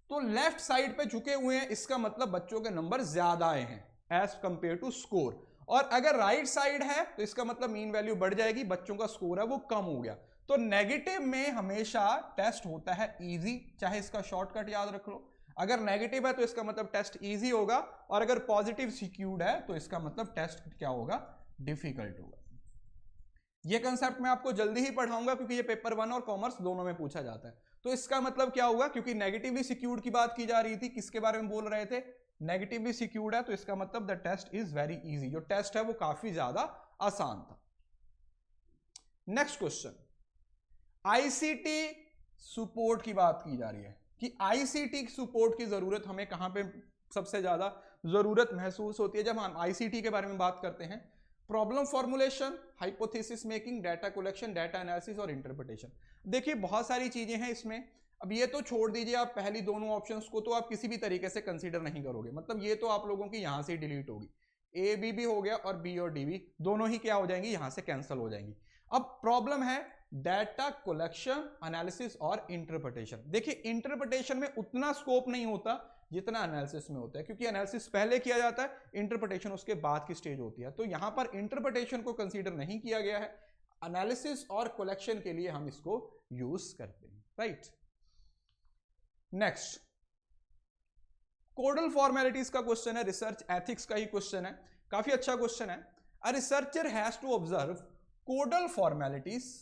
तो लेफ्ट साइड पे झुके हुए हैं, इसका मतलब बच्चों के नंबर ज्यादा आए हैं एज कंपेयर टू स्कोर। और अगर राइट साइड है तो इसका मतलब मीन वैल्यू बढ़ जाएगी, बच्चों का स्कोर है वो कम हो गया। तो नेगेटिव में हमेशा टेस्ट होता है इजी, चाहे इसका शॉर्टकट याद रख लो। अगर नेगेटिव है तो इसका मतलब टेस्ट इजी होगा, और अगर पॉजिटिव सिक्यूर्ड है तो इसका मतलब टेस्ट क्या होगा, डिफिकल्ट होगा। ये कंसेप्ट मैं आपको जल्दी ही पढ़ाऊंगा क्योंकि ये पेपर 1 और कॉमर्स दोनों में पूछा जाता है। तो इसका मतलब क्या हुआ, क्योंकि नेगेटिवली सिक्यूर्ड की बात की जा रही थी, किसके बारे में बोल रहे थे, नेगेटिवली सिक्यूर्ड है, तो इसका मतलब the test is very easy, जो टेस्ट है वो काफी ज्यादा आसान था। नेक्स्ट क्वेश्चन, आईसीटी सपोर्ट की बात की जा रही है कि आईसीटी सपोर्ट की जरूरत हमें कहां पे सबसे ज्यादा जरूरत महसूस होती है। जब हम आईसीटी के बारे में बात करते हैं, problem formulation, hypothesis making, data collection, data analysis और इंटरप्रिटेशन। देखिए बहुत सारी चीजें हैं इसमें। अब ये तो छोड़ दीजिए, आप पहली दोनों ऑप्शंस को तो आप किसी भी तरीके से कंसीडर नहीं करोगे, मतलब ये तो आप लोगों की यहां से डिलीट होगी। ए बी भी हो गया और बी और डी भी दोनों ही क्या हो जाएंगी, यहां से कैंसिल हो जाएंगी। अब प्रॉब्लम है डाटा कलेक्शन, एनालिसिस और इंटरप्रिटेशन। देखिए इंटरप्रिटेशन में उतना स्कोप नहीं होता जितना एनालिसिस में होता है, क्योंकि एनालिसिस पहले किया जाता है, इंटरप्रिटेशन उसके बाद की स्टेज होती है। तो यहां पर इंटरप्रिटेशन को कंसीडर नहीं किया गया है, एनालिसिस और कलेक्शन के लिए हम इसको यूज करते हैं, राइट। नेक्स्ट, कोडल फॉर्मेलिटीज का क्वेश्चन है, रिसर्च एथिक्स का ही क्वेश्चन है, काफी अच्छा क्वेश्चन है। A researcher has to observe codal formalities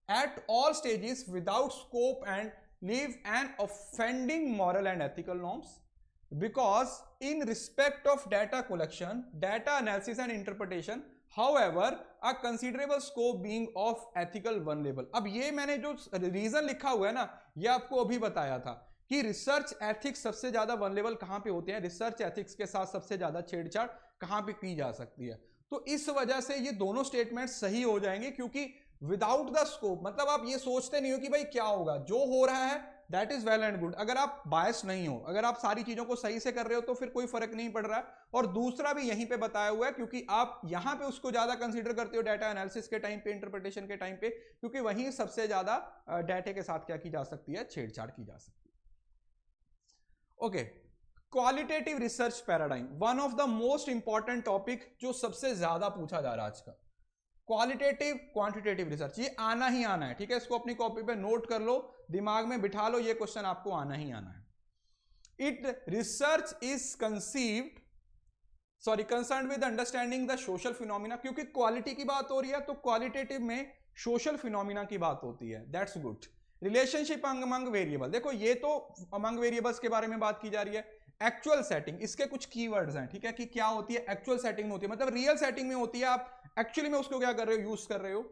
at all stages without scope and leave an offending moral and ethical norms, because in respect of data collection, data analysis and interpretation, however a considerable scope being of ethical vulnerable। अब ये मैंने जो reason लिखा हुआ है ना, ये आपको अभी बताया था कि रिसर्च एथिक्स सबसे ज्यादा वनलेबल कहां पे होते हैं, रिसर्च एथिक्स के साथ सबसे ज्यादा छेड़छाड़ कहां पे की जा सकती है। तो इस वजह से ये दोनों स्टेटमेंट सही हो जाएंगे, क्योंकि विदाउट द स्कोप, मतलब आप ये सोचते नहीं हो कि भाई क्या होगा, जो हो रहा है that is well and good. अगर आप बायस नहीं हो, अगर आप सारी चीजों को सही से कर रहे हो तो फिर कोई फर्क नहीं पड़ रहा है। और दूसरा भी यहीं पे बताया हुआ है, क्योंकि आप यहां पे उसको ज्यादा कंसीडर करते हो डाटा एनालिसिस के टाइम पे, इंटरप्रिटेशन के टाइम पे, क्योंकि वहीं सबसे ज्यादा डाटा के साथ क्या की जा सकती है, छेड़छाड़ की जा सकती है। Okay, qualitative research paradigm, one of the most important topic जो सबसे ज्यादा पूछा जा रहा है आज का। क्वालिटेटिव क्वांटिटेटिव रिसर्च, ये आना ही आना है, ठीक है। इसको अपनी कॉपी पे नोट कर लो, दिमाग में बिठा लो, ये क्वेश्चन आपको आना ही आना है। It research is concern with understanding the social phenomena, क्योंकि क्वालिटी की बात हो रही है तो क्वालिटेटिव में सोशल फिनोमिना की बात होती है, that's good. Relationship among variable, देखो ये तो अमंग वेरिएबल्स के बारे में बात की जा रही है। एक्चुअल सेटिंग, इसके कुछ कीवर्ड्स हैं, ठीक है, कि क्या होती है एक्चुअल सेटिंग में होती है, मतलब रियल सेटिंग में होती है, आप एक्चुअली में उसको क्या कर रहे हो, यूज कर रहे हो।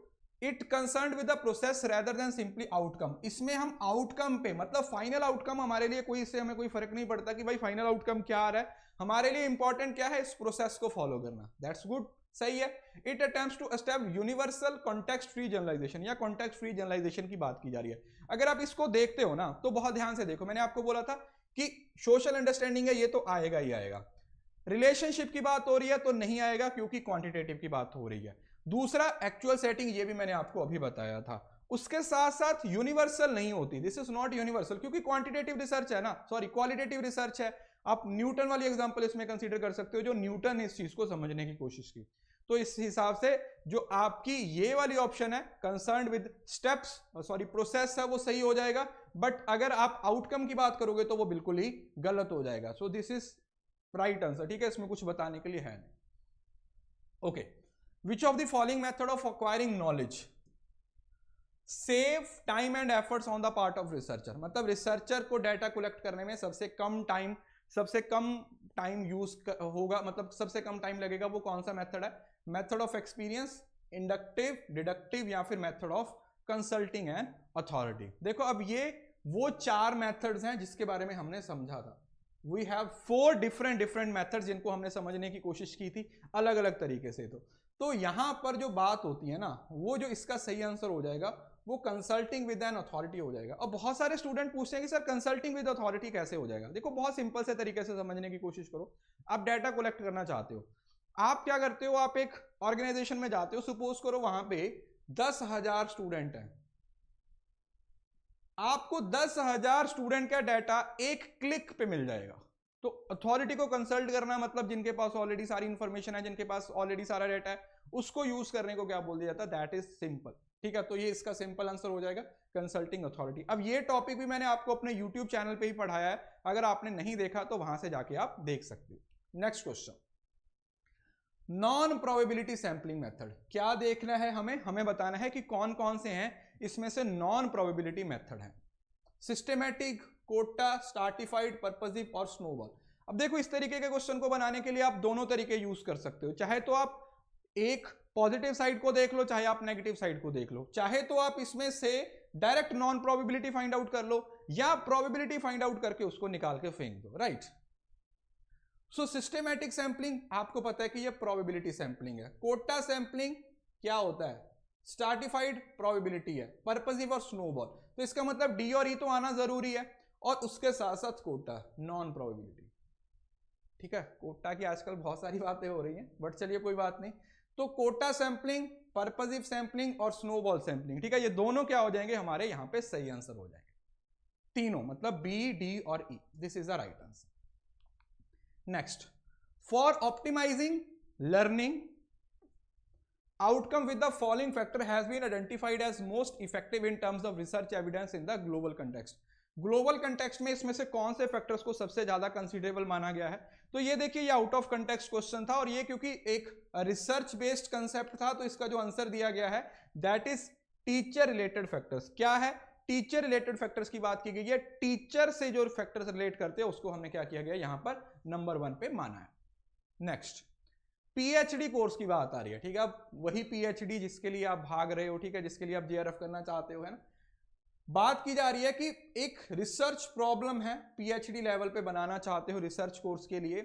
It concern with the process rather than simply outcome, इसमें हम आउटकम पे, मतलब फाइनल आउटकम हमारे लिए कोई, इससे हमें कोई फर्क नहीं पड़ता कि भाई फाइनल आउटकम क्या आ रहा है, हमारे लिए इंपॉर्टेंट क्या है, इस प्रोसेस को फॉलो करना, दैट्स गुड, सही है। It attempts to establish universal context free generalisation, या कॉन्टेक्स्ट फ्री जनरलाइजेशन की बात की जा रही है। अगर आप इसको देखते हो ना तो बहुत ध्यान से देखो, मैंने आपको बोला था कि सोशल अंडरस्टैंडिंग है, ये तो आएगा ही आएगा। रिलेशनशिप की बात हो रही है तो नहीं आएगा, क्योंकि क्वांटिटेटिव की बात हो रही है। दूसरा एक्चुअल सेटिंग, ये भी मैंने आपको अभी बताया था। उसके साथ साथ यूनिवर्सल नहीं होती, दिस इज नॉट यूनिवर्सल, क्योंकि क्वांटिटेटिव रिसर्च है ना, सॉरी क्वालिटेटिव रिसर्च है। आप न्यूटन वाली एग्जांपल इसमें कंसीडर कर सकते हो, जो न्यूटन ने इस चीज को समझने की कोशिश की। तो इस हिसाब से जो आपकी ये वाली ऑप्शन है concern with steps, sorry process है, वो सही हो जाएगा। बट अगर आप आउटकम की बात करोगे तो वो बिल्कुल ही गलत हो जाएगा। So this is right answer, ठीक है, इसमें कुछ बताने के लिए है नहीं। Okay, which of the following method of acquiring knowledge save time and efforts on the part of researcher, मतलब रिसर्चर को डाटा कलेक्ट करने में सबसे कम टाइम यूज होगा, मतलब सबसे कम टाइम लगेगा, वो कौन सा मेथड है? Method of experience, inductive, deductive, या फिर method of consulting and authority. देखो अब ये वो 4 मेथड्स हैं जिसके बारे में हमने समझा था। वी हैव 4 डिफरेंट मेथड्स जिनको हमने समझने की कोशिश की थी अलग अलग तरीके से। तो यहां पर जो बात होती है ना, वो जो इसका सही आंसर हो जाएगा वो कंसल्टिंग विद एन अथॉरिटी हो जाएगा। और बहुत सारे स्टूडेंट पूछते हैं कि सर कंसल्टिंग विद अथॉरिटी कैसे हो जाएगा? देखो बहुत सिंपल से तरीके से समझने की कोशिश करो। आप डाटा कलेक्ट करना चाहते हो, आप क्या करते हो, आप एक ऑर्गेनाइजेशन में जाते हो, सपोज करो वहां पे 10,000 स्टूडेंट हैं, आपको 10,000 स्टूडेंट का डाटा एक क्लिक पे मिल जाएगा। तो अथॉरिटी को कंसल्ट करना मतलब जिनके पास ऑलरेडी सारी इंफॉर्मेशन है, जिनके पास ऑलरेडी सारा डाटा है, उसको यूज करने को क्या बोल दिया जाता है? दैट इज सिंपल, ठीक है। तो ये इसका सिंपल आंसर हो जाएगा कंसल्टिंग अथॉरिटी। अब ये टॉपिक भी मैंने आपको अपने यूट्यूब चैनल पे ही पढ़ाया है, अगर आपने नहीं देखा तो वहां से जाके आप देख सकते हो। Next question, non probability sampling method. क्या देखना है हमें बताना है कि कौन कौन से हैं इसमें से नॉन प्रोबेबिलिटी मेथड है। सिस्टेमैटिक, कोटा, स्ट्रैटिफाइड, पर्पसिव और स्नोबॉल। अब देखो इस तरीके के क्वेश्चन को बनाने के लिए आप दोनों तरीके यूज कर सकते हो, चाहे तो आप एक पॉजिटिव साइड को देख लो, चाहे आप नेगेटिव साइड को देख लो। चाहे तो आप इसमें से direct non probability find out कर लो, या प्रोबेबिलिटी फाइंड आउट करके उसको निकाल के फेंक दो, राइट। सो सिस्टेमैटिक सैंपलिंग आपको पता है कि ये प्रोबेबिलिटी सैंपलिंग है। कोटा सैंपलिंग क्या होता है? स्ट्रैटिफाइड प्रोबेबिलिटी है। पर्पसिव और स्नोबॉल, तो इसका मतलब डी और ई तो आना जरूरी है, और उसके साथ साथ कोटा नॉन प्रोबेबिलिटी, ठीक है। कोटा की आजकल बहुत सारी बातें हो रही हैं, बट चलिए कोई बात नहीं। तो कोटा सैंपलिंग, पर्पसिव सैंपलिंग और स्नोबॉल सैंपलिंग, ठीक है, ये दोनों क्या हो जाएंगे हमारे यहां पे सही आंसर हो जाएंगे तीनों, मतलब बी, डी और E, this is the right answer. Next, for optimising learning outcome with the following factor has been identified as most effective in terms of research evidence in the global context। Global context में इसमें से कौन से factors को सबसे ज्यादा considerable माना गया है? तो ये देखिए, ये आउट ऑफ कंटेक्स्ट क्वेश्चन था, और ये क्योंकि एक रिसर्च बेस्ड कंसेप्ट था, तो इसका जो आंसर दिया गया है that is teacher related factors. क्या है? टीचर रिलेटेड फैक्टर्स की बात की गई है। टीचर से जो फैक्टर्स रिलेट करते हैं उसको हमने क्या किया गया यहां पर नंबर 1 पे माना है। नेक्स्ट, पीएचडी कोर्स की बात आ रही है, ठीक है। अब वही पीएचडी जिसके लिए आप भाग रहे हो, ठीक है, जिसके लिए आप जेआरएफ करना चाहते हो, है ना। बात की जा रही है कि एक रिसर्च प्रॉब्लम है, पीएचडी लेवल पे बनाना चाहते हो रिसर्च कोर्स के लिए।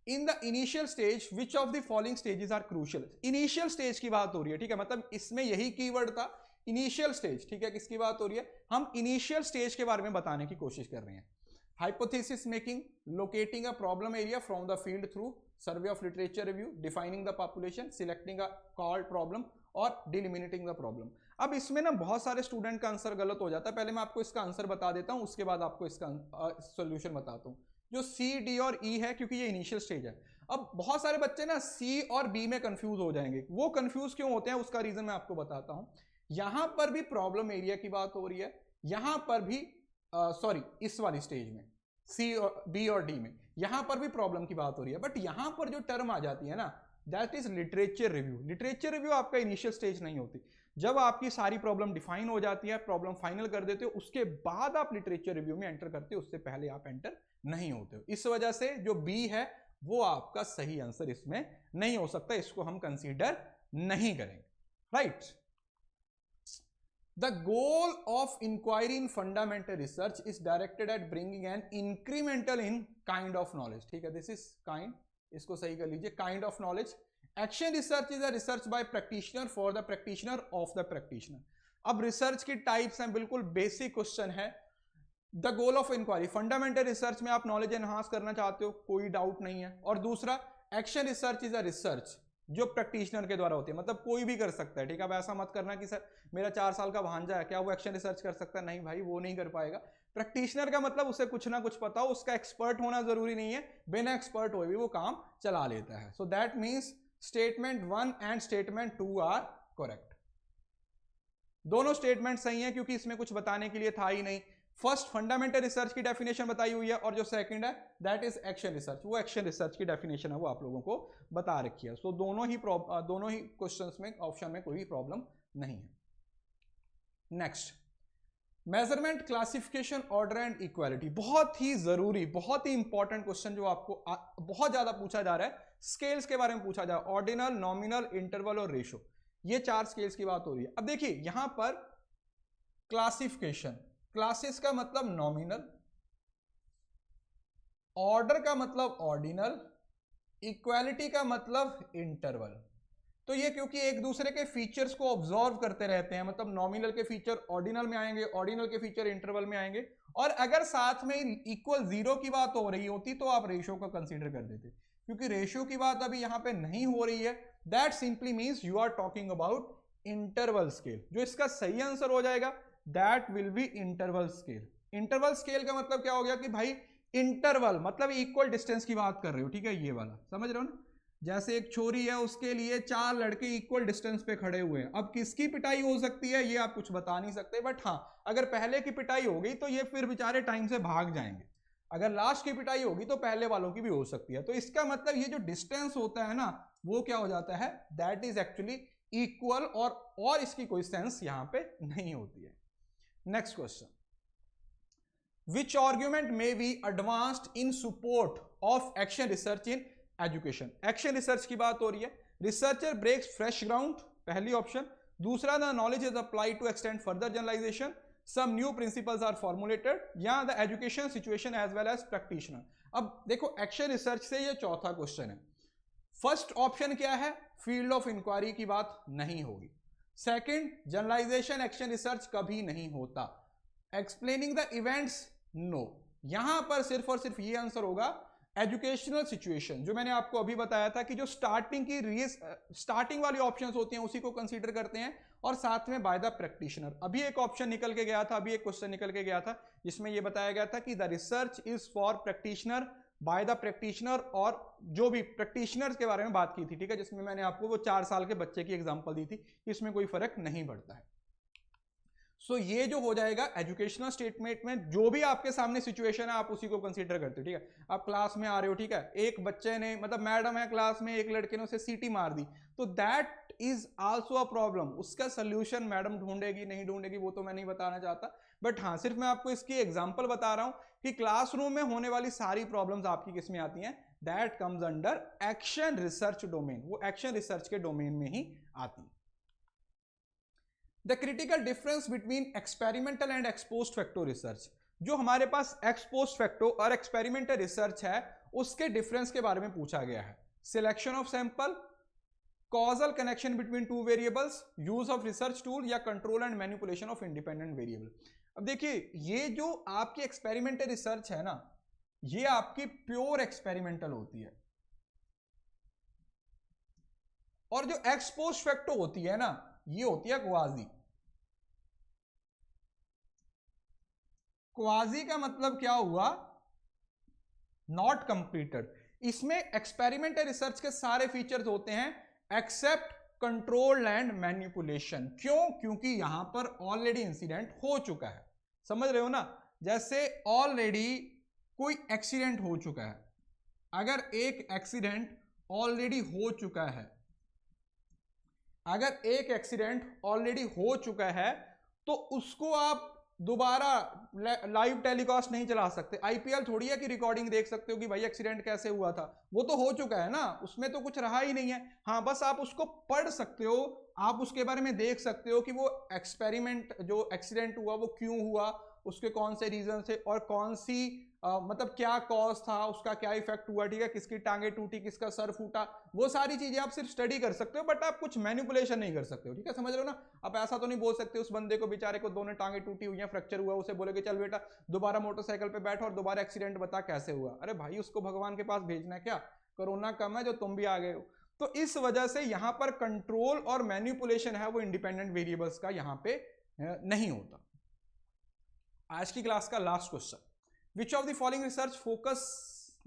In the initial stage which of the following stages are crucial. Initial stage की बात हो रही है, ठीक है, मतलब इसमें यही कीवर्ड था इनिशियल स्टेज, ठीक है, किसकी बात हो रही है, हम इनिशियल स्टेज के बारे में बताने की कोशिश कर रहे हैं। Hypothesis making, locating a problem area from the field through survey of literature review, defining the population, selecting a called problem और डिलिमिनेटिंग द प्रॉब्लम। अब इसमें ना बहुत सारे स्टूडेंट का आंसर गलत हो जाता है, पहले मैं आपको इसका आंसर बता देता हूं, उसके बाद आपको इसका सोल्यूशन बताता हूं। जो सी, डी और ई है, क्योंकि ये इनिशियल स्टेज है, अब बहुत सारे बच्चे ना सी और बी में कंफ्यूज हो जाएंगे। वो कंफ्यूज क्यों होते हैं उसका रीजन मैं आपको बताता हूं। यहां पर भी प्रॉब्लम एरिया की बात हो रही है, यहां पर भी सॉरी इस वाली स्टेज में सी और बी और डी में यहां पर भी प्रॉब्लम की बात हो रही है, बट यहां पर जो टर्म आ जाती है ना, that is literature review. Literature review आपका इनिशियल स्टेज नहीं होती, जब आपकी सारी प्रॉब्लम डिफाइन हो जाती है, प्रॉब्लम फाइनल कर देते हो, उसके बाद आप लिटरेचर रिव्यू में एंटर करते हो, उससे पहले आप एंटर नहीं होते हो। इस वजह से जो बी है वो आपका सही आंसर इसमें नहीं हो सकता, इसको हम कंसीडर नहीं करेंगे, right. The goal of inquiry in fundamental research is directed at bringing an incremental in kind of knowledge, ठीक है, दिस इज काइंड, इसको सही कर लीजिए, kind of knowledge. Action research is a research by practitioner for the practitioner of the practitioner. अब research की types हैं, बिल्कुल बेसिक क्वेश्चन है। The goal of inquiry, fundamental research में आप नॉलेज एनहांस करना चाहते हो, कोई डाउट नहीं है। और दूसरा action research is a research जो प्रैक्टिशनर के द्वारा होती है, मतलब कोई भी कर सकता है, ठीक है। अब ऐसा मत करना कि सर मेरा 4 साल का भांजा है, क्या वो एक्शन रिसर्च कर सकता है, नहीं भाई वो नहीं कर पाएगा। प्रैक्टिशनर का मतलब उसे कुछ ना कुछ पता हो, उसका एक्सपर्ट होना जरूरी नहीं है, बिना एक्सपर्ट हुए भी वो काम चला लेता है। So that means statement 1 and statement 2 are correct. दोनों स्टेटमेंट सही है क्योंकि इसमें कुछ बताने के लिए था ही नहीं। फर्स्ट फंडामेंटल रिसर्च की डेफिनेशन बताई हुई है, और जो सेकंड है दैट इज एक्शन रिसर्च, वो एक्शन रिसर्च की डेफिनेशन है, वो आप लोगों को बता रखी है। सो दोनों ही क्वेश्चंस में ऑप्शन में कोई प्रॉब्लम नहीं है। Next, measurement, classification, order and equality, बहुत ही जरूरी, बहुत ही इंपॉर्टेंट क्वेश्चन जो आपको बहुत ज्यादा पूछा जा रहा है। स्केल्स के बारे में पूछा जा रहा है, ऑर्डिनल, नॉमिनल, इंटरवल और रेशो, ये 4 स्केल्स की बात हो रही है। अब देखिए यहां पर क्लासिफिकेशन, क्लासेस का मतलब नॉमिनल, ऑर्डर का मतलब ऑर्डिनल, इक्वालिटी का मतलब इंटरवल। तो ये क्योंकि एक दूसरे के फीचर्स को ऑब्जर्व करते रहते हैं, मतलब नॉमिनल के फीचर ऑर्डिनल में आएंगे, ऑर्डिनल के फीचर इंटरवल में आएंगे, और अगर साथ में इक्वल 0 की बात हो रही होती तो आप रेशियो को कंसीडर कर देते। क्योंकि रेशियो की बात अभी यहां पे नहीं हो रही है, that simply means you are talking about interval scale. जो इसका सही आंसर हो जाएगा that will be interval scale. Interval scale का मतलब क्या हो गया कि भाई इंटरवल मतलब इक्वल डिस्टेंस की बात कर रहे हो, ठीक है, ये वाला समझ रहे हो ना। जैसे एक छोरी है, उसके लिए 4 लड़के इक्वल डिस्टेंस पे खड़े हुए हैं, अब किसकी पिटाई हो सकती है ये आप कुछ बता नहीं सकते, बट हाँ अगर पहले की पिटाई हो गई तो ये फिर बेचारे टाइम से भाग जाएंगे, अगर लास्ट की पिटाई होगी तो पहले वालों की भी हो सकती है। तो इसका मतलब ये जो डिस्टेंस होता है ना वो क्या हो जाता है, दैट इज एक्चुअली इक्वल, और इसकी कोई सेंस यहां पे नहीं होती है। Next question, which argument may be advanced in support of action research in education. Action research की बात हो रही है, रिसर्चर ब्रेक्स फ्रेश ग्राउंड, पहली ऑप्शन। दूसरा, the knowledge is applied to extend further generalisation, some new principles are formulated, या the education situation as well as practitioner. अब देखो एक्शन रिसर्च से ये चौथा क्वेश्चन है। फर्स्ट ऑप्शन क्या है, फील्ड ऑफ इंक्वायरी की बात नहीं होगी। सेकंड, जनरलाइजेशन एक्शन रिसर्च कभी नहीं होता। एक्सप्लेनिंग द इवेंट्स, नो, यहां पर सिर्फ और सिर्फ ये आंसर होगा एजुकेशनल सिचुएशन, जो मैंने आपको अभी बताया था कि जो स्टार्टिंग वाली ऑप्शंस होती हैं उसी को कंसीडर करते हैं, और साथ में बाय द प्रैक्टिशनर। अभी एक ऑप्शन निकल के गया था, अभी एक क्वेश्चन निकल के गया था जिसमें यह बताया गया था कि the research is for practitioner by the practitioner, और जो भी प्रैक्टिशनर्स के बारे में बात की थी, ठीक है, जिसमें मैंने आपको वो 4 साल के बच्चे की एग्जांपल दी थी, इसमें कोई फर्क नहीं पड़ता है। सो ये जो हो जाएगा एजुकेशनल स्टेटमेंट में जो भी आपके सामने सिचुएशन है आप उसी को कंसीडर करते हो, ठीक है। आप क्लास में आ रहे हो, ठीक है, एक बच्चे ने मतलब मैडम है क्लास में, एक लड़के ने उसे सीटी मार दी, तो that is also a problem. उसका सोल्यूशन मैडम ढूंढेगी नहीं ढूंढेगी वो तो मैं नहीं बताना चाहता, बट हाँ सिर्फ मैं आपको इसकी एग्जांपल बता रहा हूं कि क्लासरूम में होने वाली सारी प्रॉब्लम्स आपकी किस में आती हैं, that comes under action research domain, वो एक्शन रिसर्च के डोमेन में ही आती है। The critical difference between experimental and ex post facto research, जो हमारे पास एक्सपोज्ड फैक्टो और एक्सपेरिमेंटल रिसर्च है उसके डिफरेंस के बारे में पूछा गया है। Selection of sample, causal connection between two variables, use of research tool या control and manipulation of independent variable. अब देखिए ये जो आपकी एक्सपेरिमेंटल रिसर्च है ना, ये आपकी प्योर एक्सपेरिमेंटल होती है, और जो एक्स पोस्ट फैक्टो होती है ना, ये होती है क्वाजी। क्वाजी का मतलब क्या हुआ? Not completed. इसमें एक्सपेरिमेंटल रिसर्च के सारे फीचर्स होते हैं एक्सेप्ट कंट्रोल एंड मैनिपुलेशन। क्यों? क्योंकि यहां पर ऑलरेडी इंसिडेंट हो चुका है। समझ रहे हो ना? जैसे ऑलरेडी कोई एक्सीडेंट हो चुका है, अगर एक एक्सीडेंट ऑलरेडी हो चुका है, अगर एक एक्सीडेंट ऑलरेडी हो चुका है तो उसको आप दोबारा लाइव टेलीकास्ट नहीं चला सकते। आईपीएल थोड़ी है कि रिकॉर्डिंग देख सकते हो कि भाई एक्सीडेंट कैसे हुआ था, वो तो हो चुका है ना, उसमें तो कुछ रहा ही नहीं है। हाँ, बस आप उसको पढ़ सकते हो, आप उसके बारे में देख सकते हो कि वो एक्सपेरिमेंट जो एक्सीडेंट हुआ वो क्यों हुआ, उसके कौन से रीजन थे और कौन सी मतलब क्या कॉज था, उसका क्या इफेक्ट हुआ, ठीक है, किसकी टांगे टूटी, किसका सर फूटा, वो सारी चीजें आप सिर्फ स्टडी कर सकते हो, बट आप कुछ मैनिपुलेशन नहीं कर सकते हो। ठीक है, समझ रहे हो ना? आप ऐसा तो नहीं बोल सकते उस बंदे को, बेचारे को दोनों टांगे टूटी हुई हैं, फ्रैक्चर हुआ, उसे बोले कि चल बेटा दोबारा मोटरसाइकिल पे बैठ और दोबारा एक्सीडेंट बता कैसे हुआ। अरे भाई उसको भगवान के पास भेजना है क्या? कोरोना कम है जो तुम भी आ गए हो। तो इस वजह से यहां पर कंट्रोल और मैनिपुलेशन है वो इंडिपेंडेंट वेरिएबल्स का यहां पे नहीं होता। आज की क्लास का last question, which of the following research focus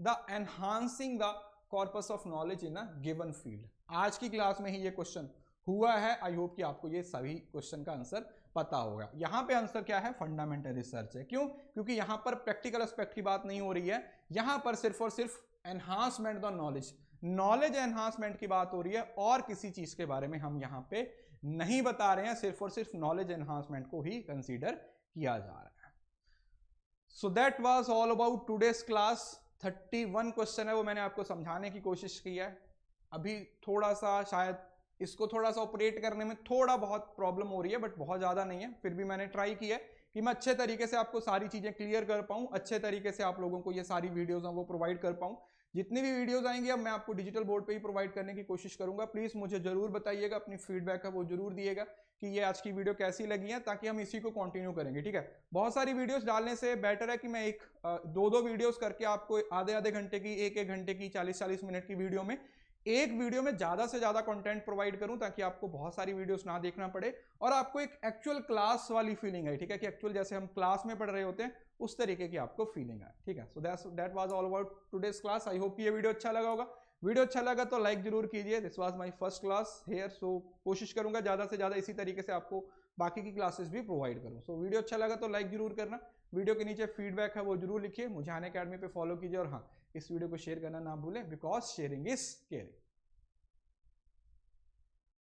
the enhancing the corpus of knowledge in a given field. आज की क्लास में ही ये क्वेश्चन हुआ है। आई होप कि आपको ये सभी क्वेश्चन का आंसर पता होगा। यहां पे आंसर क्या है? फंडामेंटल रिसर्च है। क्यों? क्योंकि यहां पर प्रैक्टिकल एस्पेक्ट की बात नहीं हो रही है, यहां पर सिर्फ और सिर्फ enhancement the knowledge, knowledge enhancement की बात हो रही है, और किसी चीज के बारे में हम यहां पे नहीं बता रहे हैं, सिर्फ और सिर्फ नॉलेज एनहांसमेंट को ही कंसीडर किया जा रहा है। So that was all about today's class. 31 question है वो मैंने आपको समझाने की कोशिश की है। अभी थोड़ा सा शायद इसको थोड़ा सा ऑपरेट करने में थोड़ा बहुत प्रॉब्लम हो रही है, बट बहुत ज़्यादा नहीं है। फिर भी मैंने ट्राई की है कि मैं अच्छे तरीके से आपको सारी चीज़ें क्लियर कर पाऊँ, अच्छे तरीके से आप लोगों को ये सारी वीडियोज़ हैं वो प्रोवाइड कर पाऊँ। जितनी भी वीडियोज़ आएंगी अब मैं आपको डिजिटल बोर्ड पे ही प्रोवाइड करने की कोशिश करूंगा। प्लीज़ मुझे जरूर बताइएगा, अपनी फीडबैक है वो जरूर दिएगा कि ये आज की वीडियो कैसी लगी है, ताकि हम इसी को कंटिन्यू करेंगे। ठीक है, बहुत सारी वीडियोस डालने से बेटर है कि मैं एक दो वीडियोस करके आपको आधे आधे घंटे की, एक घंटे की, 40 मिनट की वीडियो में, एक वीडियो में ज्यादा से ज्यादा कंटेंट प्रोवाइड करूं, ताकि आपको बहुत सारी वीडियोस ना देखना पड़े और आपको एक एक्चुअल क्लास वाली फीलिंग है। ठीक है, कि एक्चुअल जैसे हम क्लास में पढ़ रहे होते हैं उस तरीके की आपको फीलिंग आए। ठीक है, so that was all about today's class. I hope ये वीडियो अच्छा लगा होगा। वीडियो अच्छा लगा तो लाइक जरूर कीजिए। This was my first class here, so कोशिश करूंगा ज्यादा से ज्यादा इसी तरीके से आपको बाकी की क्लासेस भी प्रोवाइड करूं। सो वीडियो अच्छा लगा तो लाइक जरूर करना, वीडियो के नीचे फीडबैक है वो जरूर लिखिए, मुझे अनअकैडमी पे फॉलो कीजिए, और हाँ, इस वीडियो को शेयर करना ना भूलें, बिकॉज शेयरिंग इज केयरिंग।